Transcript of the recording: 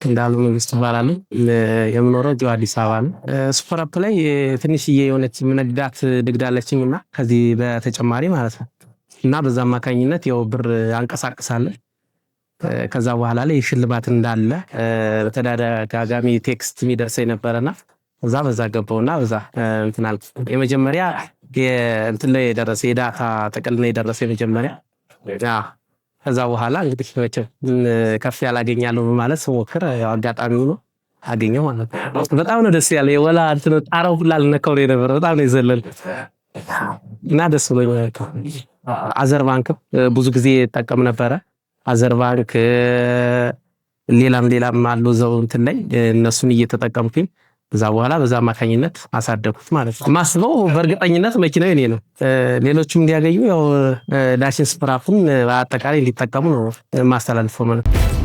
እንዳሉ መንግስት ይባላል። የምኖረው እዚሁ አዲስ አበባ ነው። ሱፐር አፕ ላይ ትንሽዬ የሆነች ምንግዳት ንግዳለችኝና ከዚህ በተጨማሪ ማለት ነው እና በዛ አማካኝነት ያው ብር አንቀሳቅሳለን። ከዛ በኋላ ላይ ሽልማት እንዳለ በተደጋጋሚ ቴክስት የሚደርሰኝ ነበርና በዛ ገባውና በዛ እንትን አልኩ። የመጀመሪያ እንትን ላይ የደረሰ የዳታ ጥቅል ላይ የደረሰ የመጀመሪያ ከዛ በኋላ እንግዲህ ከፍ ያላገኛለሁ ማለት ስሞክር ያው አጋጣሚው ነው አገኘው ማለት ነው። በጣም ነው ደስ ያለው። የወላ እንትን ጣራው ሁላ ልነካው ነው የነበረው። በጣም ነው የዘለልኩት እና ደስ ብሎኛል። አዘር ባንክ ብዙ ጊዜ እጠቀም ነበረ። አዘር ባንክ ሌላም አሉ ዘው እንትን ላይ እነሱን እየተጠቀምኩኝ ከዛ በኋላ በዛ አማካኝነት አሳደኩት ማለት ነው። ማስበው በእርግጠኝነት መኪናው የኔ ነው። ሌሎችም እንዲያገኙ ያው ዳሽን ሱፐር አፑን በአጠቃላይ እንዲጠቀሙ ነው ማስተላለፈው ማለት ነው።